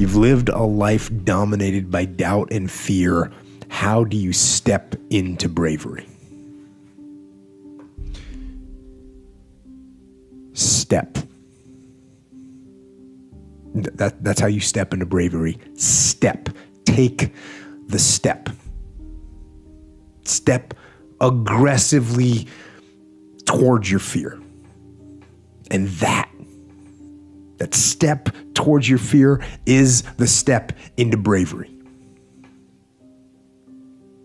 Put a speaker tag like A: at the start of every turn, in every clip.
A: You've lived a life dominated by doubt and fear. How do you step into bravery? Step. That's how you step into bravery. Step. Take the step. Step aggressively towards your fear. And that step towards your fear is the step into bravery.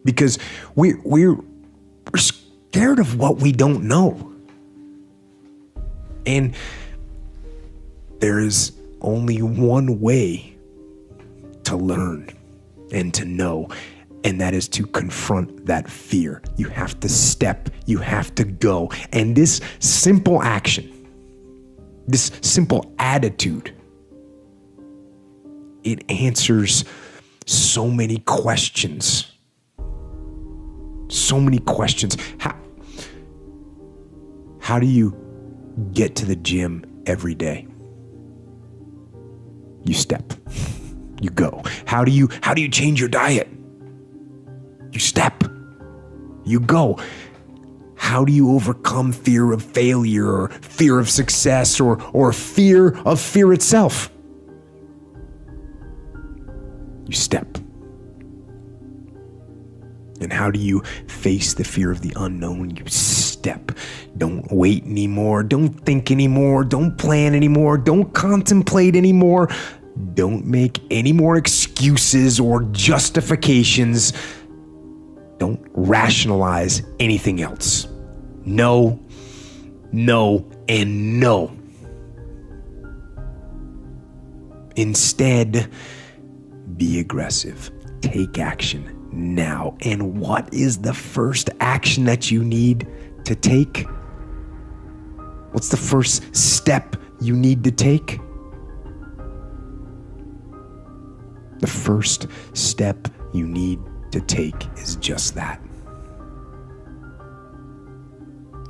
A: Because we're scared of what we don't know. And there is only one way to learn and to know, and that is to confront that fear. You have to step, you have to go. And this simple action, this simple attitude, it answers so many questions. So many questions. How do you get to the gym every day? You step. You go. How do you change your diet? You step. You go. How do you overcome fear of failure or fear of success or fear of fear itself? You step. And how do you face the fear of the unknown? You step. Don't wait anymore. Don't think anymore. Don't plan anymore. Don't contemplate anymore. Don't make any more excuses or justifications. Don't rationalize anything else. No, no, and no. Instead, be aggressive. Take action now. And what is the first action that you need to take? What's the first step you need to take? The first step you need to take is just that.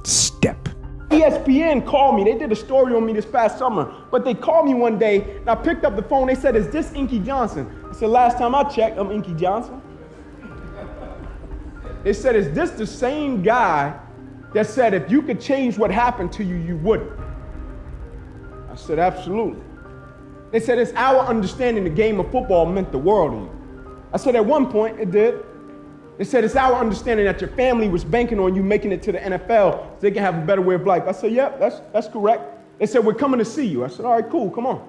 A: Step.
B: ESPN called me. They did a story on me this past summer, but they called me one day and I picked up the phone. They said, "Is this Inky Johnson?" I said, "Last time I checked, I'm Inky Johnson." They said, "Is this the same guy that said if you could change what happened to you, you wouldn't?" I said, "Absolutely." They said, "It's our understanding the game of football meant the world to you." I said, "At one point, it did." They said, "It's our understanding that your family was banking on you making it to the NFL so they can have a better way of life." I said, "Yep, that's correct." They said, "We're coming to see you." I said, "All right, cool, come on."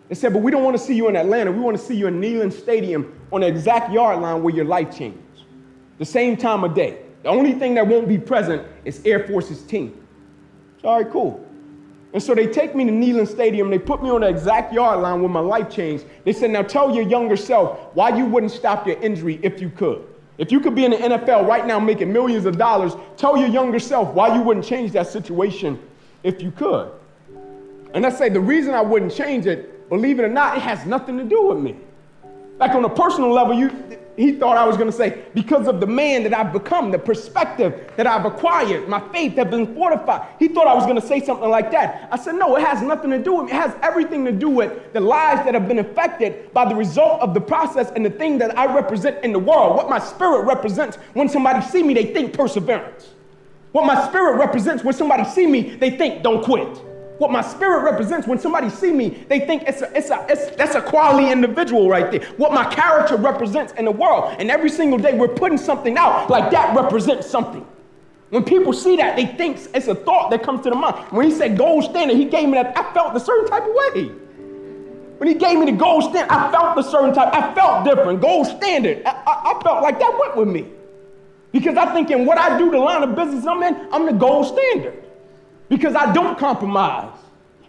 B: They said, "But we don't want to see you in Atlanta. We want to see you in Neyland Stadium on the exact yard line where your life changes. The same time of day. The only thing that won't be present is Air Force's team." I said, "All right, cool." And so they take me to Neyland Stadium. They put me on the exact yard line where my life changed. They said, "Now tell your younger self why you wouldn't stop your injury if you could. If you could be in the NFL right now making millions of dollars, tell your younger self why you wouldn't change that situation if you could." And I say the reason I wouldn't change it, believe it or not, it has nothing to do with me. Like on a personal level, he thought I was going to say, because of the man that I've become, the perspective that I've acquired, my faith has been fortified. He thought I was going to say something like that. I said, no, it has nothing to do with me. It has everything to do with the lives that have been affected by the result of the process and the thing that I represent in the world. What my spirit represents when somebody see me, they think perseverance. What my spirit represents when somebody see me, they think don't quit. What my spirit represents when somebody see me, they think that's a quality individual right there. What my character represents in the world. And every single day we're putting something out like that represents something. When people see that, they think it's a thought that comes to the mind. When he said gold standard, he gave me that, I felt a certain type of way. When he gave me the gold standard, I felt a certain type, I felt different. Gold standard, I felt like that went with me. Because I think in what I do, the line of business I'm in, I'm the gold standard. Because I don't compromise.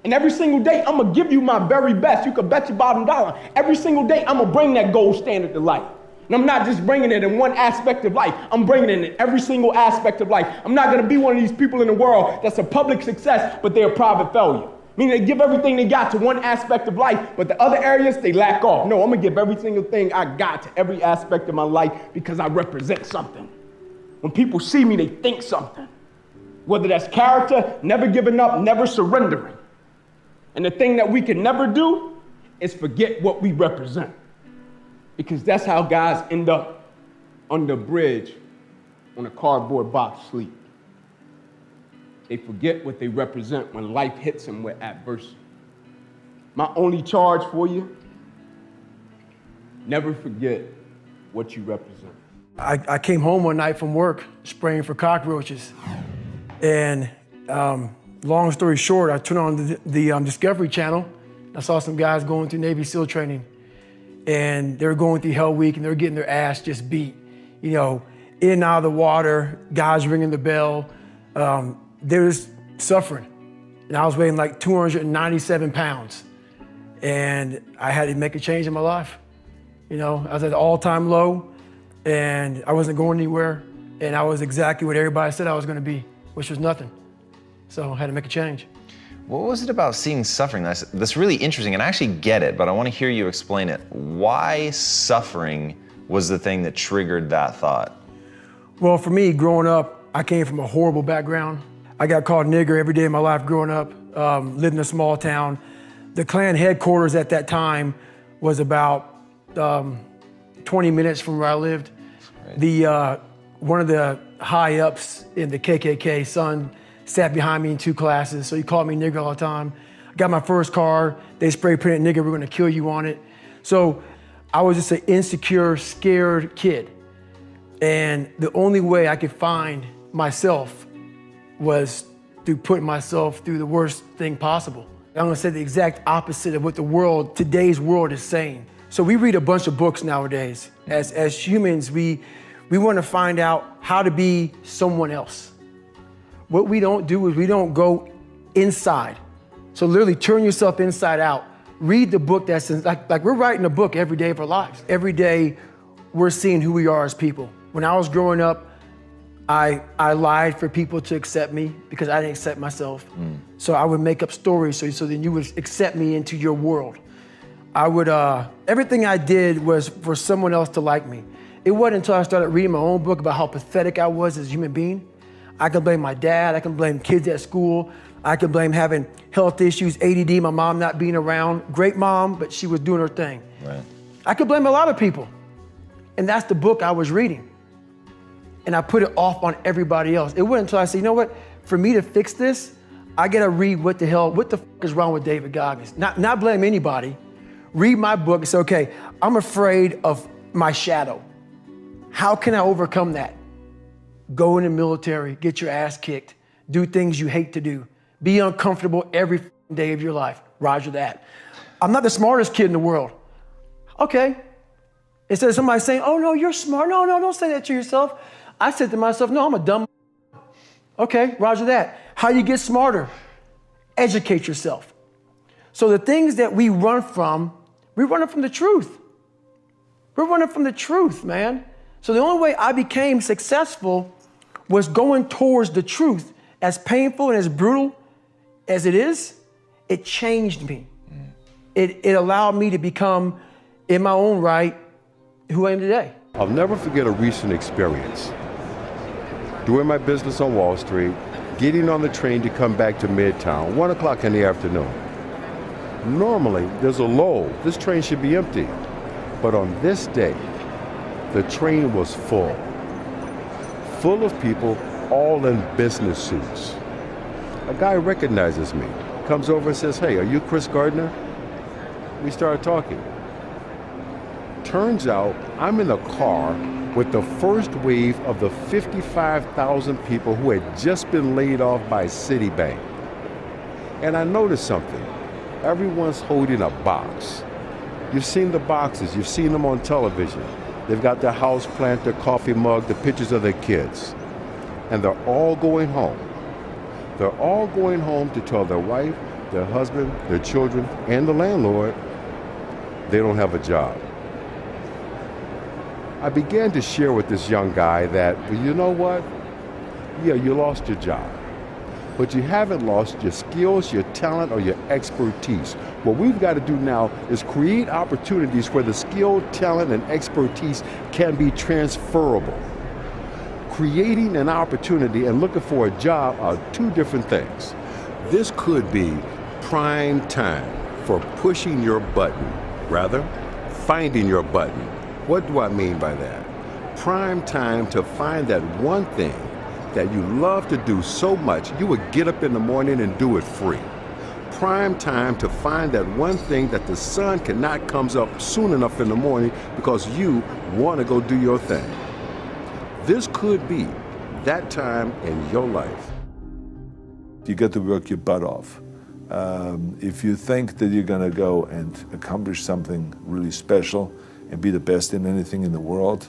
B: And every single day, I'm going to give you my very best. You can bet your bottom dollar. Every single day, I'm going to bring that gold standard to life. And I'm not just bringing it in one aspect of life. I'm bringing it in every single aspect of life. I'm not going to be one of these people in the world that's a public success, but they're a private failure. Meaning they give everything they got to one aspect of life, but the other areas, they lack off. No, I'm going to give every single thing I got to every aspect of my life because I represent something. When people see me, they think something. Whether that's character, never giving up, never surrendering. And the thing that we can never do is forget what we represent. Because that's how guys end up under a bridge on a cardboard box sleep. They forget what they represent when life hits them with adversity. My only charge for you, never forget what you represent.
C: I came home one night from work spraying for cockroaches. And long story short, I turned on the Discovery Channel. I saw some guys going through Navy SEAL training. And they were going through Hell Week and they were getting their ass just beat. You know, in and out of the water, guys ringing the bell. They were just suffering. And I was weighing like 297 pounds. And I had to make a change in my life. You know, I was at an all-time low and I wasn't going anywhere. And I was exactly what everybody said I was gonna be, which was nothing. So I had to make a change.
D: What was it about seeing suffering that's really interesting? And I actually get it, but I want to hear you explain it. Why suffering was the thing that triggered that thought?
C: Well, for me, growing up, I came from a horrible background. I got called nigger every day of my life growing up, lived in a small town. The Klan headquarters at that time was about 20 minutes from where I lived. Right. One of the high ups in the KKK, son, sat behind me in 2 classes, so he called me nigger all the time. I got my first car, they spray painted nigger, we're gonna kill you on it. So I was just an insecure, scared kid. And the only way I could find myself was through putting myself through the worst thing possible. I'm gonna say the exact opposite of what the world, today's world is saying. So we read a bunch of books nowadays. As humans, we wanna find out how to be someone else. What we don't do is we don't go inside. So literally turn yourself inside out. Read the book that's like we're writing a book every day of our lives. Every day we're seeing who we are as people. When I was growing up, I lied for people to accept me because I didn't accept myself. So I would make up stories so then you would accept me into your world. I would, everything I did was for someone else to like me. It wasn't until I started reading my own book about how pathetic I was as a human being. I can blame my dad, I can blame kids at school, I can blame having health issues, ADD, my mom not being around. Great mom, but she was doing her thing.
D: Right.
C: I could blame a lot of people. And that's the book I was reading. And I put it off on everybody else. It wasn't until I said, you know what, for me to fix this, I gotta read what the f is wrong with David Goggins. Not blame anybody. Read my book and say, okay, I'm afraid of my shadow. How can I overcome that? Go in the military, get your ass kicked, do things you hate to do, be uncomfortable every day of your life. Roger that. I'm not the smartest kid in the world. Okay. Instead of somebody saying, oh no, you're smart. No, don't say that to yourself. I said to myself, no, I'm a dumb. Okay, roger that. How you get smarter? Educate yourself. So the things that we run from the truth. We're running from the truth, man. So the only way I became successful was going towards the truth. As painful and as brutal as it is, it changed me. It allowed me to become, in my own right, who I am today.
E: I'll never forget a recent experience. Doing my business on Wall Street, getting on the train to come back to Midtown, 1 o'clock in the afternoon. Normally, there's a lull. This train should be empty. But on this day, the train was full of people, all in business suits. A guy recognizes me, comes over and says, hey, are you Chris Gardner? We started talking. Turns out I'm in a car with the first wave of the 55,000 people who had just been laid off by Citibank. And I noticed something. Everyone's holding a box. You've seen the boxes, you've seen them on television. They've got their house plant, their coffee mug, the pictures of their kids. And they're all going home. They're all going home to tell their wife, their husband, their children, and the landlord they don't have a job. I began to share with this young guy that, well, you know what? Yeah, you lost your job. But you haven't lost your skills, your talent, or your expertise. What we've got to do now is create opportunities where the skill, talent, and expertise can be transferable. Creating an opportunity and looking for a job are two different things. This could be prime time for pushing your button, rather, finding your button. What do I mean by that? Prime time to find that one thing that you love to do so much you would get up in the morning and do it free. Prime time to find that one thing that the sun cannot come up soon enough in the morning because you want to go do your thing. This could be that time in your life.
F: You got to work your butt off. If you think that you're gonna go and accomplish something really special and be the best in anything in the world,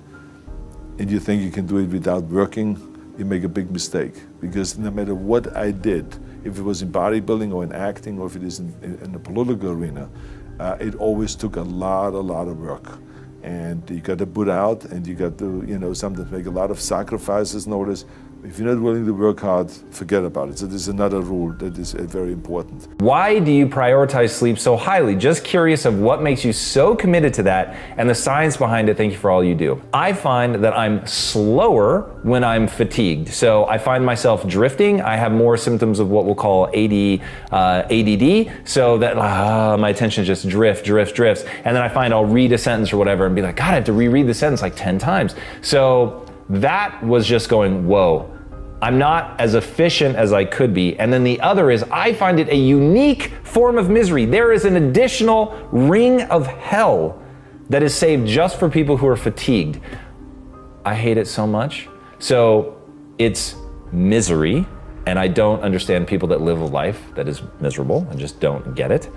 F: and you think you can do it without working, you make a big mistake. Because no matter what I did, if it was in bodybuilding or in acting or if it is in the political arena, it always took a lot of work. And you got to put out, and you got to, sometimes make a lot of sacrifices. Notice, if you're not willing to work hard, forget about it. So there's another rule that is very important.
G: Why do you prioritize sleep so highly? Just curious of what makes you so committed to that and the science behind it. Thank you for all you do. I find that I'm slower when I'm fatigued. So I find myself drifting. I have more symptoms of what we'll call ADD, so that my attention just drifts. And then I find I'll read a sentence or whatever and be like, God, I have to reread the sentence like 10 times. So that was just going, whoa. I'm not as efficient as I could be. And then the other is I find it a unique form of misery. There is an additional ring of hell that is saved just for people who are fatigued. I hate it so much. So it's misery, and I don't understand people that live a life that is miserable. I just don't get it.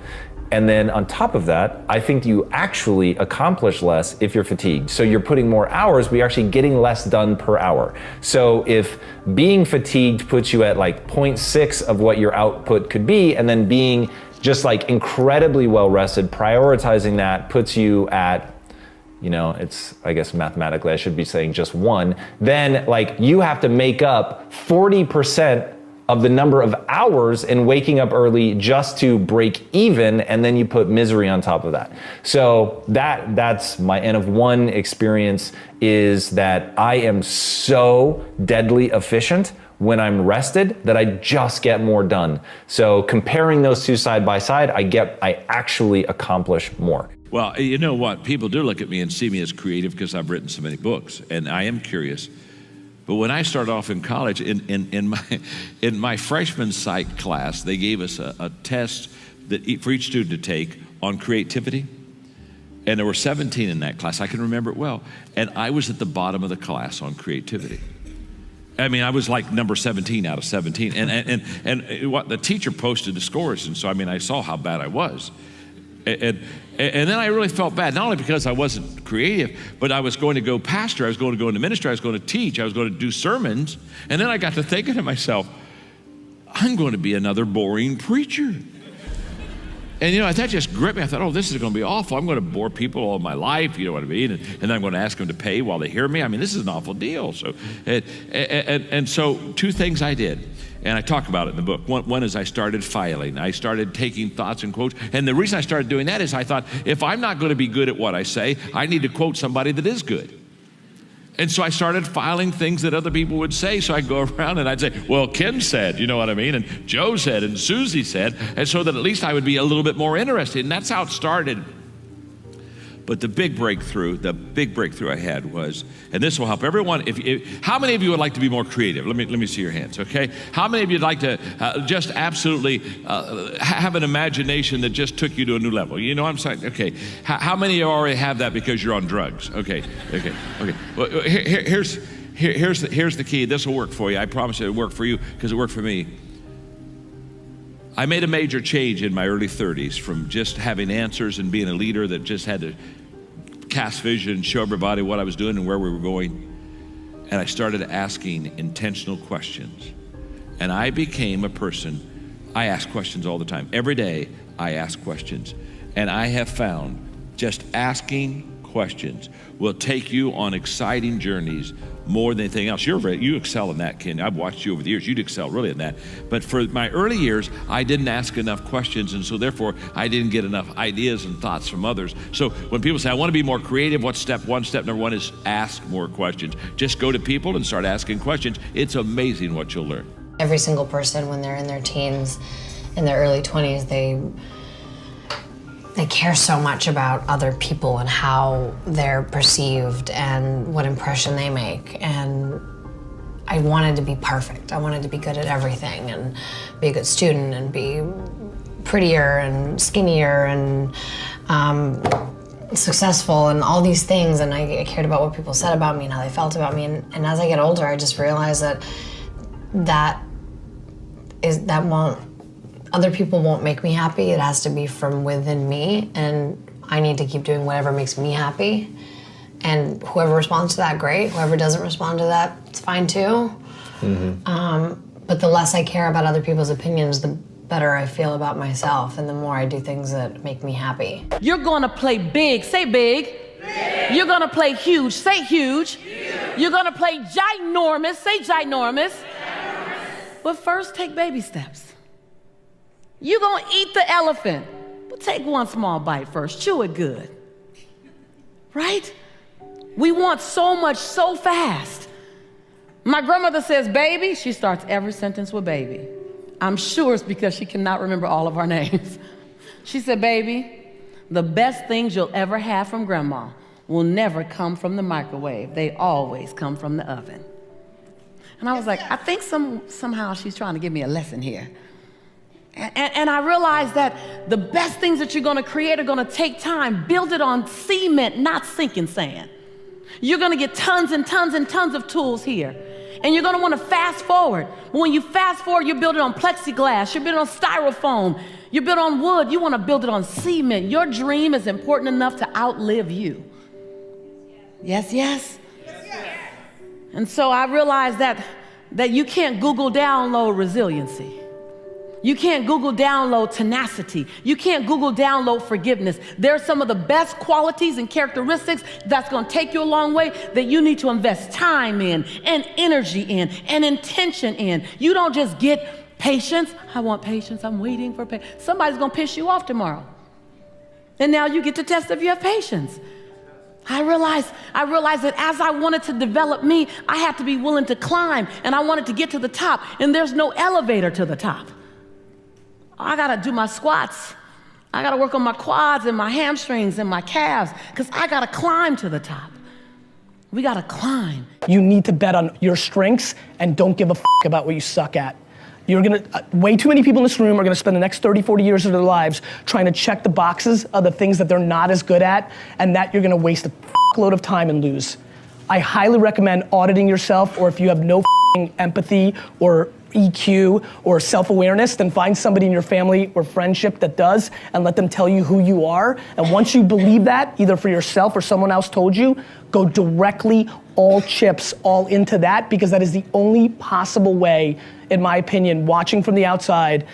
G: And then on top of that, I think you actually accomplish less if you're fatigued. So you're putting more hours, but you're actually getting less done per hour. So if being fatigued puts you at like 0.6 of what your output could be, and then being just like incredibly well rested, prioritizing that puts you at, it's, I guess mathematically I should be saying just 1, then like you have to make up 40% of the number of hours in waking up early just to break even, and then you put misery on top of that. So that's my N of 1 experience, is that I am so deadly efficient when I'm rested that I just get more done. So comparing those two side by side, I actually accomplish more.
H: Well, you know what? People do look at me and see me as creative because I've written so many books, and I am curious. But when I started off in college, in my freshman psych class, they gave us a test for each student to take on creativity. And there were 17 in that class. I can remember it well. And I was at the bottom of the class on creativity. I mean, I was like number 17 out of 17. And what the teacher posted the scores. And so, I saw how bad I was. And then I really felt bad, not only because I wasn't creative, but I was going to go pastor, I was going to go into ministry, I was going to teach, I was going to do sermons. And then I got to thinking to myself, I'm going to be another boring preacher. And that just gripped me. I thought, oh, this is going to be awful. I'm going to bore people all my life, you know what I mean? And then I'm going to ask them to pay while they hear me. This is an awful deal. So, and so 2 things I did. And I talk about it in the book. One is I started filing. I started taking thoughts and quotes. And the reason I started doing that is I thought, if I'm not going to be good at what I say, I need to quote somebody that is good. And so I started filing things that other people would say. So I'd go around and I'd say, well, Ken said, you know what I mean? And Joe said, and Susie said. And so that at least I would be a little bit more interested. And that's how it started. But the big breakthrough I had was, and this will help everyone. How many of you would like to be more creative? Let me see your hands, okay? How many of you would like to just absolutely have an imagination that just took you to a new level? You know what I'm saying? Okay. How many of you already have that because you're on drugs? Okay. Well, here's the key. This will work for you. I promise it'll work for you because it worked for me. I made a major change in my early 30s from just having answers and being a leader that just had to cast vision, show everybody what I was doing and where we were going. And I started asking intentional questions. And I became a person, I ask questions all the time. Every day I ask questions. And I have found just asking questions will take you on exciting journeys more than anything else. You excel in that, Ken. I've watched you over the years. You'd excel really in that. But for my early years, I didn't ask enough questions, and so therefore, I didn't get enough ideas and thoughts from others. So when people say, I want to be more creative, what's step 1? Step number 1 is ask more questions. Just go to people and start asking questions. It's amazing what you'll learn.
I: Every single person, when they're in their teens, in their early 20s, they care so much about other people and how they're perceived and what impression they make. And I wanted to be perfect. I wanted to be good at everything and be a good student and be prettier and skinnier and successful and all these things. And I cared about what people said about me and how they felt about me. And as I get older, I just realized that other people won't make me happy. It has to be from within me, and I need to keep doing whatever makes me happy. And whoever responds to that, great. Whoever doesn't respond to that, it's fine too. But the less I care about other people's opinions, the better I feel about myself, and the more I do things that make me happy.
J: You're gonna play big, say big. Big. You're gonna play huge, say huge. Huge. You're gonna play ginormous, say ginormous. But first, take baby steps. You're gonna eat the elephant, but take one small bite first, chew it good. Right? We want so much so fast. My grandmother says baby, she starts every sentence with baby. I'm sure it's because she cannot remember all of our names. She said, baby, the best things you'll ever have from grandma will never come from the microwave. They always come from the oven. And I was like, I think somehow she's trying to give me a lesson here. And I realized that the best things that you're gonna create are gonna take time. Build it on cement, not sinking sand. You're gonna get tons and tons and tons of tools here. And you're gonna wanna fast forward. But when you fast forward, you build it on plexiglass, you build it on styrofoam, you build it on wood, you wanna build it on cement. Your dream is important enough to outlive you. Yes, yes? And so I realized that you can't Google download resiliency. You can't Google download tenacity. You can't Google download forgiveness. They're some of the best qualities and characteristics that's gonna take you a long way that you need to invest time in and energy in and intention in. You don't just get patience. I want patience, I'm waiting for patience. Somebody's gonna piss you off tomorrow. And now you get to test if you have patience. I realized that as I wanted to develop me, I had to be willing to climb, and I wanted to get to the top, and there's no elevator to the top. I gotta do my squats. I gotta work on my quads and my hamstrings and my calves, because I gotta climb to the top. We gotta climb.
K: You need to bet on your strengths and don't give a about what you suck at. You're gonna, way too many people in this room are gonna spend the next 30, 40 years of their lives trying to check the boxes of the things that they're not as good at, and that you're gonna waste a load of time and lose. I highly recommend auditing yourself, or if you have no empathy or EQ or self-awareness, then find somebody in your family or friendship that does, and let them tell you who you are. And once you believe that, either for yourself or someone else told you, go directly all chips all into that, because that is the only possible way, in my opinion, watching from the outside,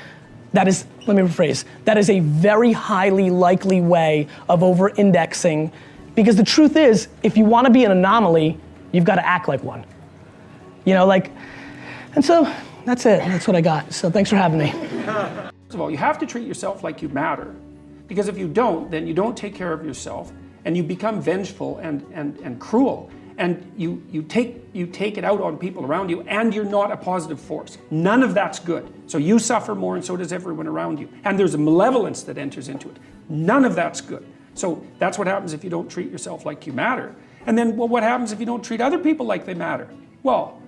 K: that is, let me rephrase, that is a very highly likely way of over-indexing, because the truth is, if you wanna be an anomaly, you've gotta act like one. You know, like, and so, that's it, that's what I got. So thanks for having me.
L: First of all, you have to treat yourself like you matter. Because if you don't, then you don't take care of yourself, and you become vengeful and cruel. And you take it out on people around you, and you're not a positive force. None of that's good. So you suffer more, and so does everyone around you. And there's a malevolence that enters into it. None of that's good. So that's what happens if you don't treat yourself like you matter. And then, well, what happens if you don't treat other people like they matter? Well,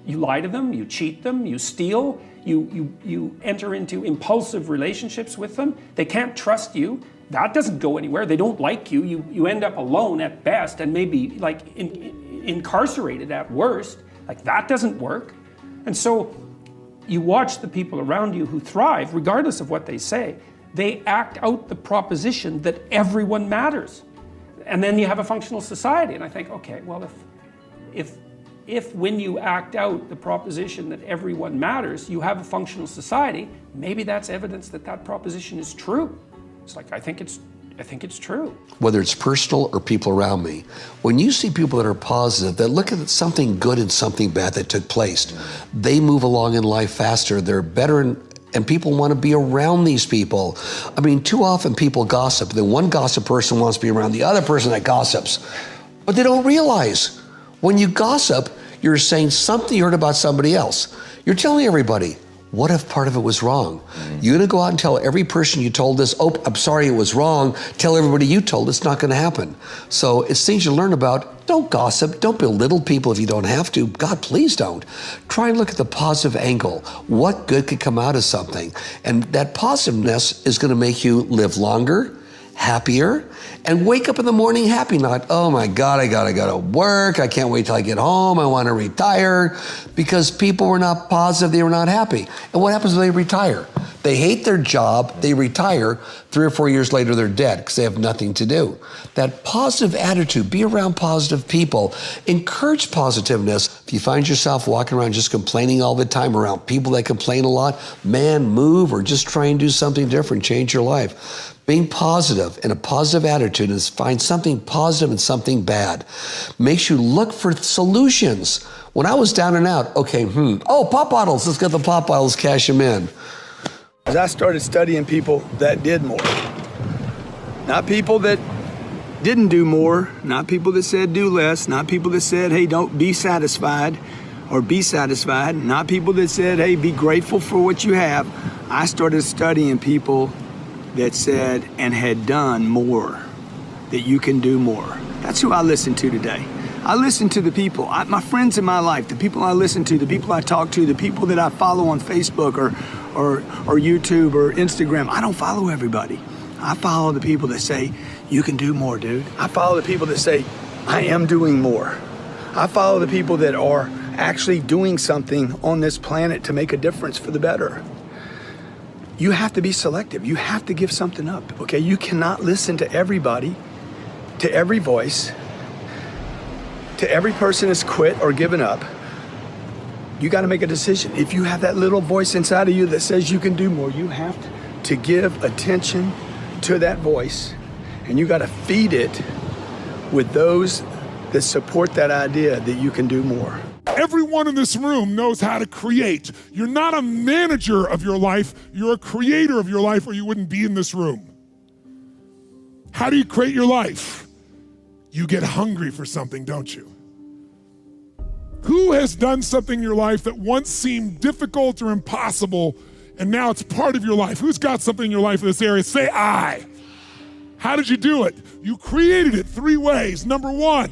L: you lie to them, you cheat them, you steal, you enter into impulsive relationships with them. They can't trust you. That doesn't go anywhere. They don't like you. You end up alone at best, and maybe like incarcerated at worst. Like, that doesn't work. And so you watch the people around you who thrive, regardless of what they say. They act out the proposition that everyone matters. And then you have a functional society. And I think, okay, well, if when you act out the proposition that everyone matters, you have a functional society, maybe that's evidence that that proposition is true. It's like, I think it's true.
M: Whether it's personal or people around me, when you see people that are positive, that look at something good and something bad that took place, they move along in life faster, they're better, and people want to be around these people. I mean, too often people gossip. Then one gossip person wants to be around the other person that gossips. But they don't realize, when you gossip, you're saying something you heard about somebody else. You're telling everybody What if part of it was wrong? You're gonna go out and tell every person you told this, oh, I'm sorry it was wrong, tell everybody you told, it's not gonna happen. So it's things you learn about. Don't gossip, don't belittle people if you don't have to. God, please don't. Try and look at the positive angle. What good could come out of something? And that positiveness is gonna make you live longer, happier, and wake up in the morning happy, not, oh my God, I gotta go to work, I can't wait till I get home, I wanna retire, because people were not positive, they were not happy. And what happens when they retire? They hate their job, they retire, 3 or 4 years later they're dead because they have nothing to do. That positive attitude, be around positive people, encourage positiveness. If you find yourself walking around just complaining all the time around people that complain a lot, man, move or just try and do something different, change your life. Being positive and a positive attitude is find something positive and something bad. Makes you look for solutions. When I was down and out, okay, oh, pop bottles, let's get the pop bottles, cash them in.
N: As I started studying people that did more. Not people that didn't do more, not people that said do less, not people that said, hey, don't be satisfied or be satisfied, not people that said, hey, be grateful for what you have. I started studying people that said and had done more, that you can do more. That's who I listen to today. I listen to the people, my friends in my life, the people I listen to, the people I talk to, the people that I follow on Facebook or YouTube or Instagram. I don't follow everybody. I follow the people that say, you can do more, dude. I follow the people that say, I am doing more. I follow the people that are actually doing something on this planet to make a difference for the better. You have to be selective. You have to give something up, okay? You cannot listen to everybody, to every voice, to every person that's quit or given up. You got to make a decision. If you have that little voice inside of you that says you can do more, you have to give attention to that voice, and you got to feed it with those that support that idea that you can do more.
O: Everyone in this room knows how to create. You're not a manager of your life, you're a creator of your life, or you wouldn't be in this room. How do you create your life? You get hungry for something, don't you? Who has done something in your life that once seemed difficult or impossible, and now it's part of your life? Who's got something in your life in this area? Say I. How did you do it? You created it 3 ways. Number 1,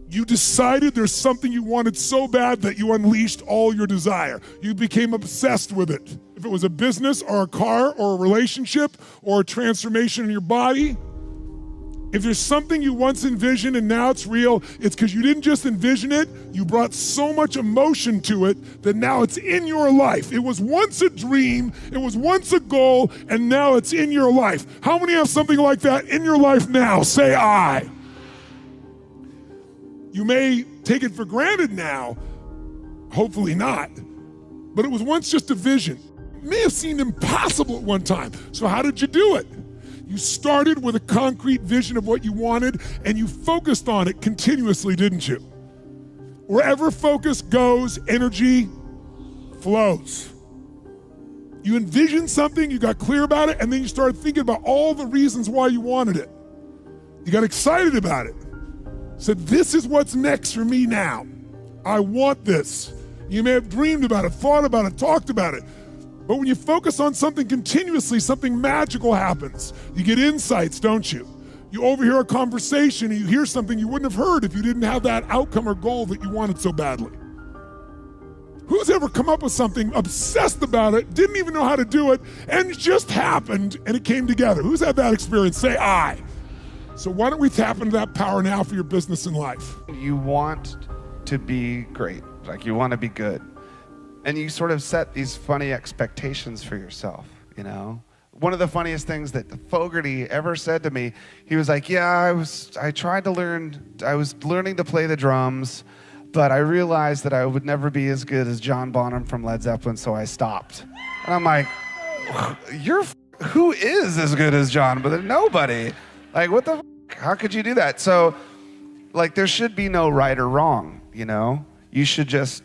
O: you decided there's something you wanted so bad that you unleashed all your desire. You became obsessed with it. If it was a business or a car or a relationship or a transformation in your body, if there's something you once envisioned and now it's real, it's because you didn't just envision it, you brought so much emotion to it that now it's in your life. It was once a dream, it was once a goal, and now it's in your life. How many have something like that in your life now? Say I. You may take it for granted now, hopefully not, but it was once just a vision. It may have seemed impossible at one time. So how did you do it? You started with a concrete vision of what you wanted and you focused on it continuously, didn't you? Wherever focus goes, energy flows. You envisioned something, you got clear about it, and then you started thinking about all the reasons why you wanted it. You got excited about it. Said, this is what's next for me now. I want this. You may have dreamed about it, thought about it, talked about it. But when you focus on something continuously, something magical happens. You get insights, don't you? You overhear a conversation and you hear something you wouldn't have heard if you didn't have that outcome or goal that you wanted so badly. Who's ever come up with something, obsessed about it, didn't even know how to do it, and it just happened and it came together? Who's had that experience? Say I. So why don't we tap into that power now for your business and life?
P: You want to be great, like you want to be good. And you sort of set these funny expectations for yourself, you know? One of the funniest things that Fogerty ever said to me, he was like, yeah, I was learning to play the drums, but I realized that I would never be as good as John Bonham from Led Zeppelin, so I stopped. And I'm like, who is as good as John? But nobody. Like, what the how could you do that? So, like, there should be no right or wrong, you know? You should just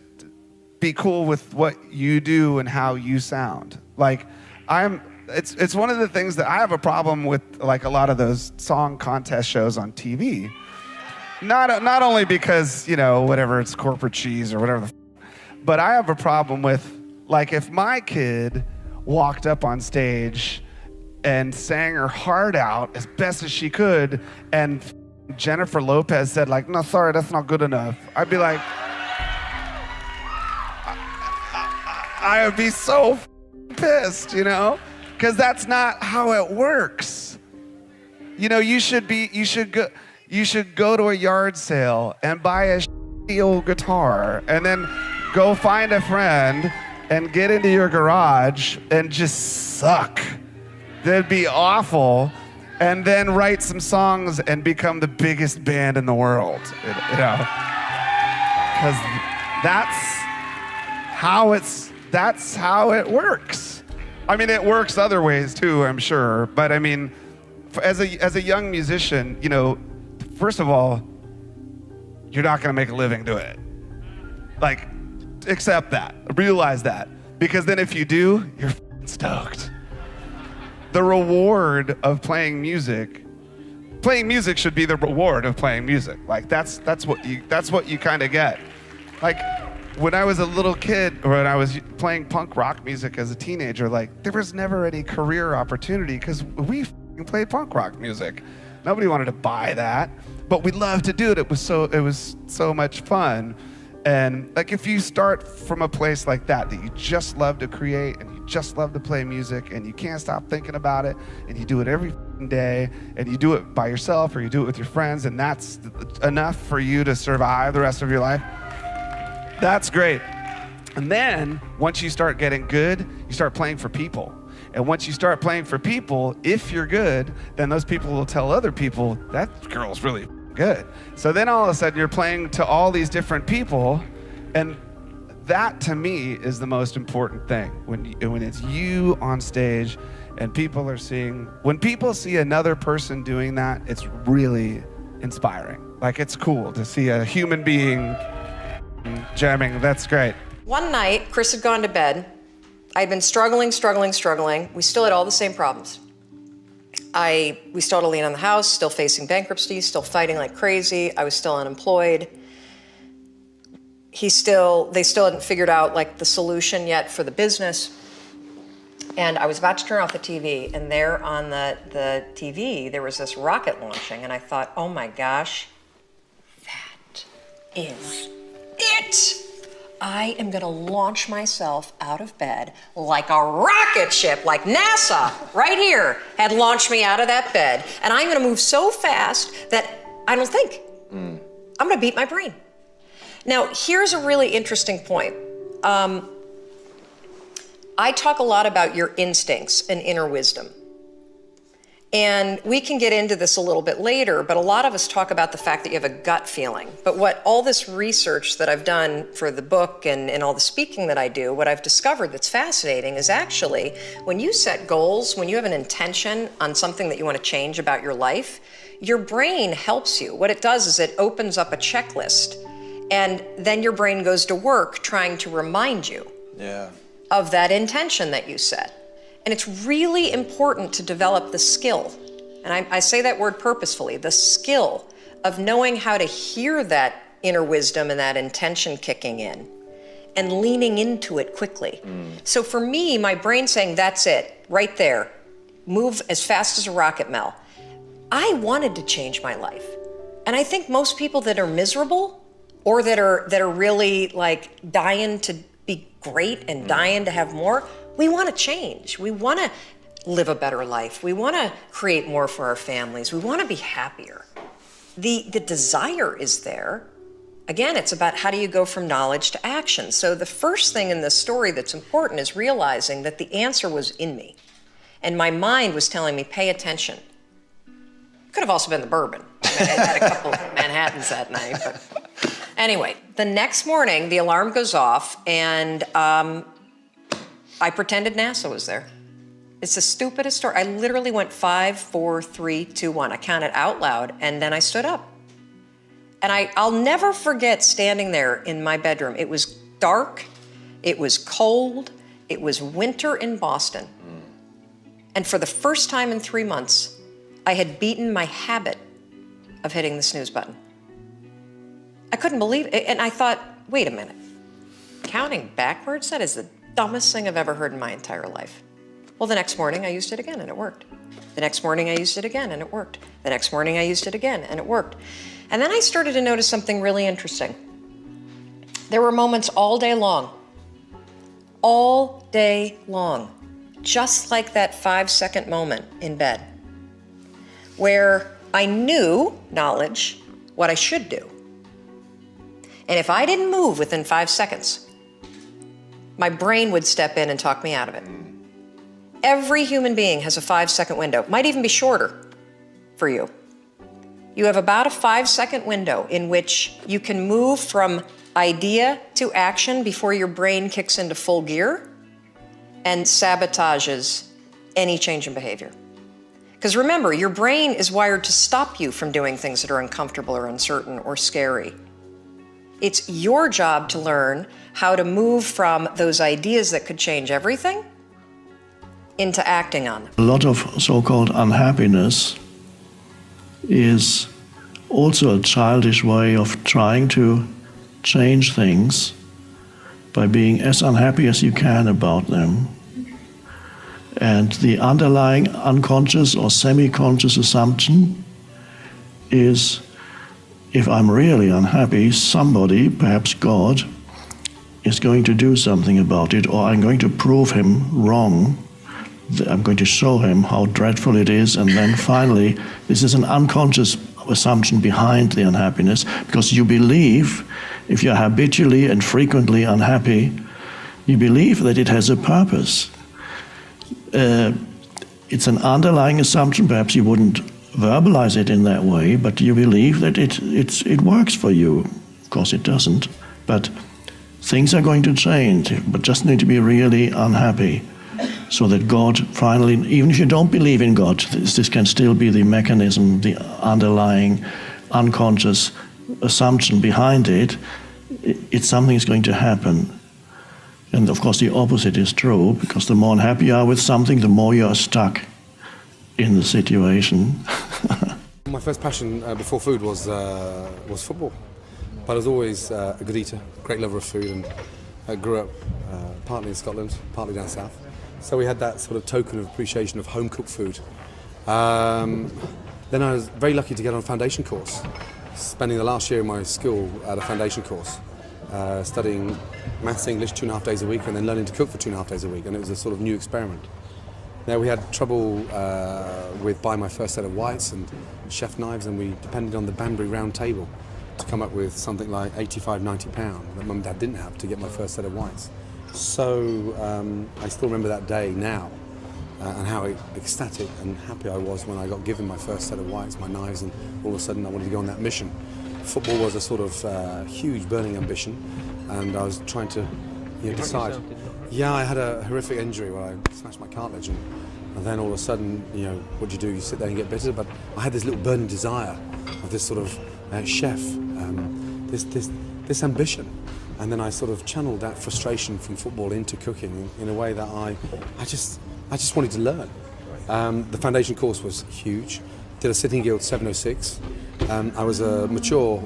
P: be cool with what you do and how you sound. Like, it's one of the things that I have a problem with, like a lot of those song contest shows on TV. Not only because, you know, whatever, it's corporate cheese or whatever, but I have a problem with Like if my kid walked up on stage and sang her heart out as best as she could, and Jennifer Lopez said like, no, sorry, that's not good enough, I'd be like, I would be so pissed, you know? Because that's not how it works. You know, you should go to a yard sale and buy a shitty old guitar and then go find a friend and get into your garage and just suck. That'd be awful. And then write some songs and become the biggest band in the world, you know? Because that's how it works. I mean, it works other ways too, I'm sure. But I mean, as a young musician, you know, first of all, you're not gonna make a living doing it. Like, accept that, realize that. Because then if you do, you're stoked. The reward of playing music should be the reward of playing music. Like that's what you kind of get. Like when I was a little kid, or when I was playing punk rock music as a teenager, like there was never any career opportunity because we played punk rock music. Nobody wanted to buy that, but we loved to do it. It was so much fun. And like if you start from a place like that you just love to create and you just love to play music and you can't stop thinking about it and you do it every day and you do it by yourself or you do it with your friends and that's enough for you to survive the rest of your life, that's great. And then once you start getting good, you start playing for people. And once you start playing for people, if you're good, then those people will tell other people, that girl's really good. So then all of a sudden you're playing to all these different people, and that to me is the most important thing. When it's you on stage and people are seeing, when people see another person doing that, it's really inspiring. Like it's cool to see a human being jamming. That's great.
Q: One night, Chris had gone to bed. I'd been struggling. We still had all the same problems. We still had a lien on the house, still facing bankruptcy, still fighting like crazy. I was still unemployed. They still hadn't figured out like the solution yet for the business. And I was about to turn off the TV, and there on the TV, there was this rocket launching, and I thought, oh my gosh, that is it. I am gonna launch myself out of bed like a rocket ship, like NASA, right here, had launched me out of that bed. And I'm gonna move so fast that I don't think. I'm gonna beat my brain. Now, here's a really interesting point. I talk a lot about your instincts and inner wisdom. And we can get into this a little bit later, but a lot of us talk about the fact that you have a gut feeling. But what all this research that I've done for the book and all the speaking that I do, what I've discovered that's fascinating is actually when you set goals, when you have an intention on something that you want to change about your life, your brain helps you. What it does is it opens up a checklist, and then your brain goes to work trying to remind you of that intention that you set. And it's really important to develop the skill, and I say that word purposefully, the skill of knowing how to hear that inner wisdom and that intention kicking in and leaning into it quickly. So for me, my brain saying, that's it, right there, move as fast as a rocket, Mel. I wanted to change my life. And I think most people that are miserable or that are really like dying to be great and dying to have more, we want to change. We want to live a better life. We want to create more for our families. We want to be happier. The desire is there. Again, it's about how do you go from knowledge to action. So the first thing in this story that's important is realizing that the answer was in me. And my mind was telling me, pay attention. Could have also been the bourbon. I had a couple of Manhattans that night. But anyway, the next morning, the alarm goes off, and I pretended NASA was there. It's the stupidest story. I literally went 5, 4, 3, 2, 1. I counted out loud, and then I stood up. And I'll never forget standing there in my bedroom. It was dark, it was cold, it was winter in Boston. And for the first time in 3 months, I had beaten my habit of hitting the snooze button. I couldn't believe it, and I thought, wait a minute. Counting backwards, that is the dumbest thing I've ever heard in my entire life. Well, the next morning I used it again and it worked. The next morning I used it again and it worked. The next morning I used it again and it worked. And then I started to notice something really interesting. There were moments all day long, just like that 5-second moment in bed, where I knew, knowledge, what I should do. And if I didn't move within 5 seconds, my brain would step in and talk me out of it. Every human being has a 5-second window, might even be shorter for you. You have about a 5-second window in which you can move from idea to action before your brain kicks into full gear and sabotages any change in behavior. Because remember, your brain is wired to stop you from doing things that are uncomfortable or uncertain or scary. It's your job to learn how to move from those ideas that could change everything into acting on them.
R: A lot of so-called unhappiness is also a childish way of trying to change things by being as unhappy as you can about them. And the underlying unconscious or semi-conscious assumption is, if I'm really unhappy, somebody, perhaps God, is going to do something about it, or I'm going to prove him wrong. I'm going to show him how dreadful it is, and then finally, this is an unconscious assumption behind the unhappiness, because you believe, if you're habitually and frequently unhappy, you believe that it has a purpose. It's an underlying assumption. Perhaps you wouldn't verbalize it in that way, but you believe that it works for you. Of course it doesn't, but things are going to change, but just need to be really unhappy, so that God finally, even if you don't believe in God, this can still be the mechanism, the underlying unconscious assumption behind it. It's something is going to happen. And of course the opposite is true, because the more unhappy you are with something, the more you are stuck in the situation.
S: My first passion before food was football. But I was always a good eater, great lover of food, and I grew up partly in Scotland, partly down south. So we had that sort of token of appreciation of home-cooked food. Then I was very lucky to get on a foundation course, spending the last year of my school at a foundation course, studying maths, English 2.5 days a week, and then learning to cook for 2.5 days a week, and it was a sort of new experiment. Now we had trouble with buying my first set of whites and chef knives, and we depended on the Banbury round table to come up with something like £85, £90 that Mum and Dad didn't have to get my first set of whites. So I still remember that day now, and how ecstatic and happy I was when I got given my first set of whites, my knives, and all of a sudden I wanted to go on that mission. Football was a sort of huge burning ambition, and I was trying to decide. Yeah, I had a horrific injury where I smashed my cartilage, and then all of a sudden, what do? You sit there and get bitter, but I had this little burning desire of this sort of chef, this ambition. And then I sort of channeled that frustration from football into cooking in a way that I just wanted to learn. The foundation course was huge. Did a Sitting Guild 706. I was a mature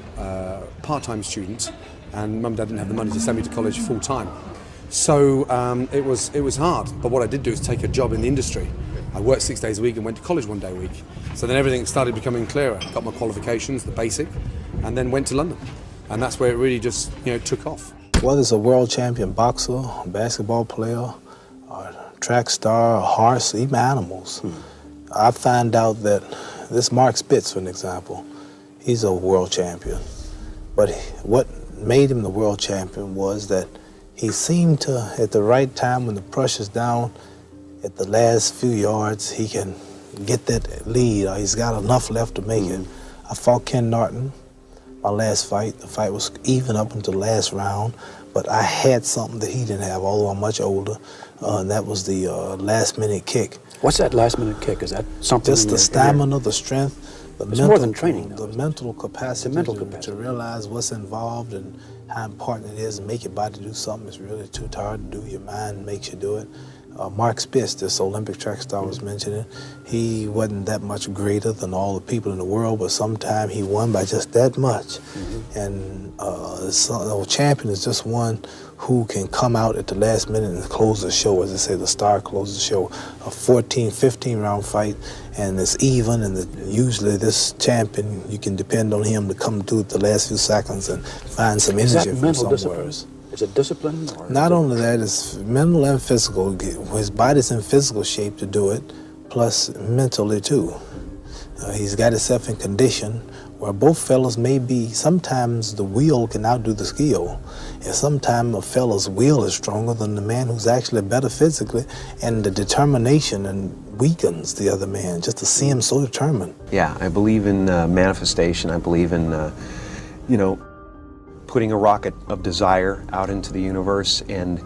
S: part-time student, and Mum and Dad didn't have the money to send me to college full-time. So it was hard. But what I did do is take a job in the industry. I worked 6 days a week and went to college 1 day a week. So then everything started becoming clearer. Got my qualifications, the basic, and then went to London. And that's where it really just took off.
T: Whether it's a world champion boxer, a basketball player, or track star, a horse, even animals, I find out that this Mark Spitz, for an example, he's a world champion. But what made him the world champion was that he seemed to, at the right time when the pressure's down, at the last few yards, he can get that lead, or he's got enough left to make it. I fought Ken Norton. My last fight, the fight was even up until the last round, but I had something that he didn't have, although I'm much older, and that was the last-minute kick.
U: What's that last-minute kick? Is that something?
T: Just the stamina, the strength, the
U: mental, more than training,
T: the mental capacity, to realize what's involved and how important it is, and make your body do something that's really too tired to do. Your mind makes you do it. Mark Spitz, this Olympic track star I was mentioning, he wasn't that much greater than all the people in the world, but sometimes he won by just that much. And a champion is just one who can come out at the last minute and close the show. As I say, the star closes the show. A 14, 15 round fight, and it's even, and usually this champion, you can depend on him to come through at the last few seconds and find some energy from somewhere.
U: Is it discipline? Or
T: Not only that, it's mental and physical. His body's in physical shape to do it, plus mentally too. He's got himself in condition where both fellas may be, sometimes the will can outdo the skill. And sometimes a fella's will is stronger than the man who's actually better physically, and the determination and weakens the other man just to see him so determined.
A: Yeah, I believe in manifestation. I believe in, putting a rocket of desire out into the universe, and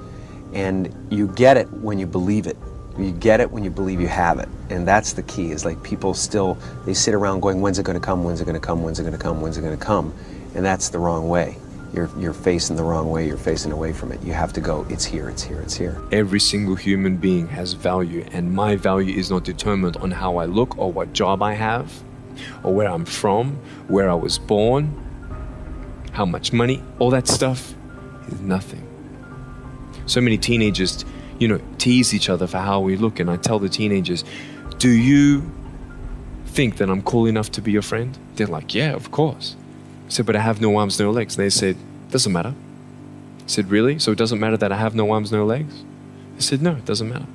A: you get it when you believe it. You get it when you believe you have it. And that's the key, is like people still, they sit around going, when's it gonna come, when's it gonna come, when's it gonna come, when's it gonna come? And that's the wrong way. You're facing the wrong way, you're facing away from it. You have to go, it's here, it's here, it's here.
V: Every single human being has value, and my value is not determined on how I look or what job I have or where I'm from, where I was born, how much money, all that stuff is nothing. So many teenagers, tease each other for how we look, and I tell the teenagers, do you think that I'm cool enough to be your friend? They're like, yeah, of course. I said, but I have no arms, no legs. They said, doesn't matter. I said, really? So it doesn't matter that I have no arms, no legs? I said, no, it doesn't matter.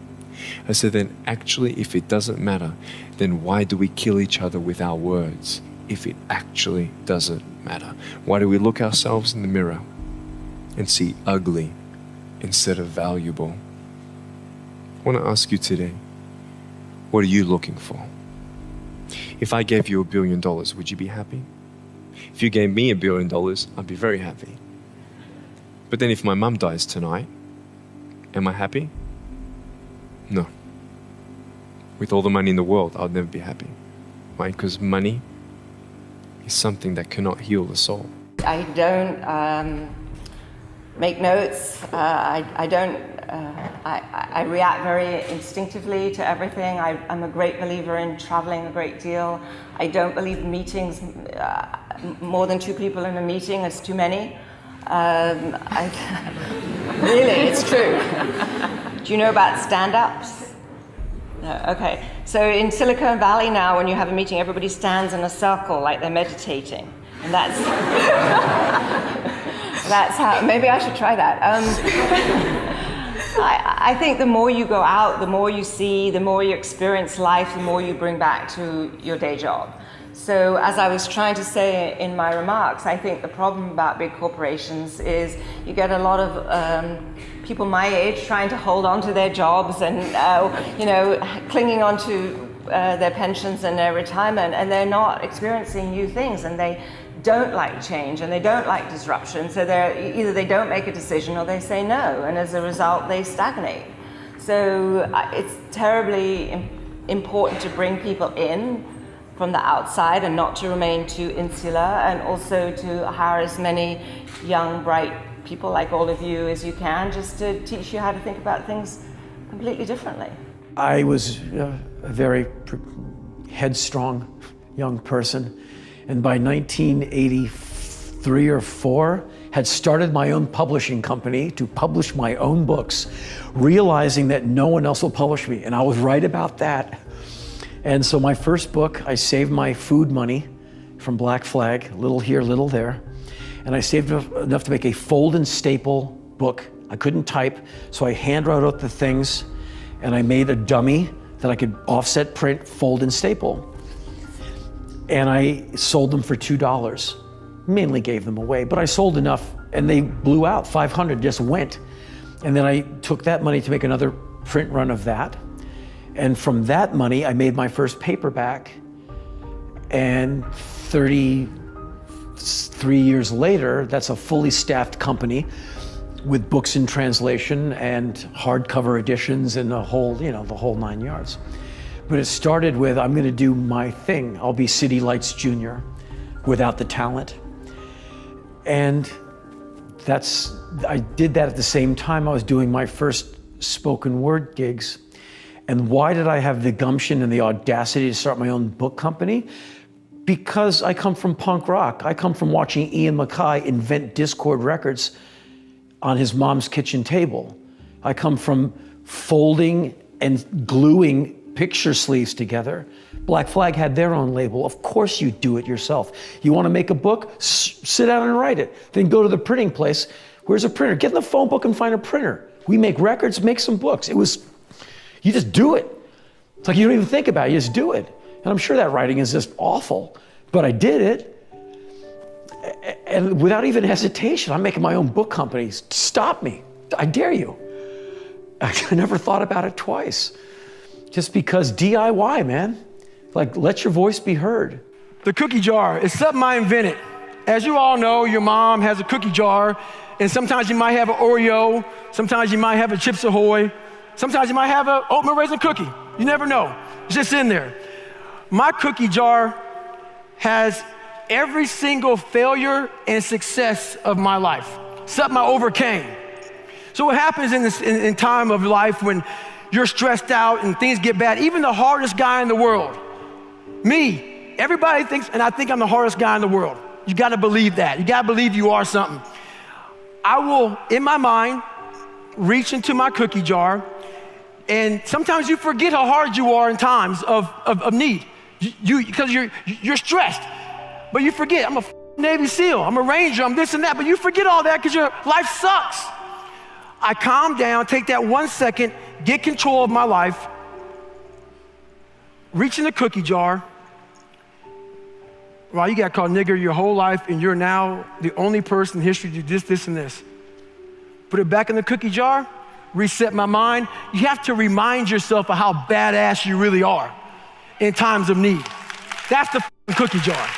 V: I said, then actually, if it doesn't matter, then why do we kill each other with our words if it actually doesn't matter? Why do we look ourselves in the mirror and see ugly instead of valuable? I want to ask you today, what are you looking for? If I gave you $1 billion, would you be happy? If you gave me $1 billion, I'd be very happy. But then if my mum dies tonight, am I happy? No. With all the money in the world, I'd never be happy. Why? Because money is something that cannot heal the soul.
W: I don't make notes. I react very instinctively to everything. I'm a great believer in traveling a great deal. I don't believe meetings, more than 2 people in a meeting is too many. Really, it's true. Do you know about stand-ups? No, okay. So in Silicon Valley now, when you have a meeting, everybody stands in a circle like they're meditating. And that's how, maybe I should try that. I think the more you go out, the more you see, the more you experience life, the more you bring back to your day job. So as I was trying to say in my remarks, I think the problem about big corporations is you get a lot of people my age trying to hold on to their jobs and clinging on to their pensions and their retirement, and they're not experiencing new things, and they don't like change and they don't like disruption, so either they don't make a decision or they say no, and as a result they stagnate. So it's terribly important to bring people in from the outside and not to remain too insular, and also to hire as many young, bright people like all of you as you can, just to teach you how to think about things completely differently.
C: I was a very headstrong young person, and by 1983 or 4, had started my own publishing company to publish my own books, realizing that no one else will publish me, and I was right about that. And so my first book, I saved my food money from Black Flag, little here, little there, and I saved enough to make a fold and staple book. I couldn't type, so I hand wrote out the things, and I made a dummy that I could offset print, fold and staple. And I sold them for $2. Mainly gave them away, but I sold enough and they blew out. 500 just went. And then I took that money to make another print run of that. And from that money, I made my first paperback. And 33 years later, that's a fully staffed company with books in translation and hardcover editions and the whole 9 yards. But it started with, I'm gonna do my thing. I'll be City Lights Jr. without the talent. And I did that at the same time I was doing my first
B: spoken word gigs. And why did I have the gumption and the audacity to start my own book company? Because I come from punk rock. I come from watching Ian MacKaye invent Discord records on his mom's kitchen table. I come from folding and gluing picture sleeves together. Black Flag had their own label. Of course you do it yourself. You want to make a book? Sit down and write it. Then go to the printing place. Where's a printer? Get in the phone book and find a printer. We make records, make some books. You just do it. It's like you don't even think about it, you just do it. And I'm sure that writing is just awful, but I did it. And without even hesitation, I'm making my own book company. Stop me, I dare you. I never thought about it twice. Just because DIY, man. Like, let your voice be heard.
C: The cookie jar is something I invented. As you all know, your mom has a cookie jar, and sometimes you might have an Oreo, sometimes you might have a Chips Ahoy, sometimes you might have an oatmeal raisin cookie. You never know. It's just in there. My cookie jar has every single failure and success of my life, something I overcame. So what happens in time of life when you're stressed out and things get bad, even the hardest guy in the world, me, everybody thinks, and I think I'm the hardest guy in the world. You gotta believe that. You gotta believe you are something. I will, in my mind, reach into my cookie jar, and sometimes you forget how hard you are in times of need. Because you're stressed, but you forget, I'm a Navy SEAL, I'm a Ranger, I'm this and that, but you forget all that because your life sucks. I calm down, take that 1 second, get control of my life, reach in the cookie jar. Well, you got called nigger your whole life, and you're now the only person in history to do this, and this. Put it back in the cookie jar, reset my mind. You have to remind yourself of how badass you really are in times of need. That's the cookie jar.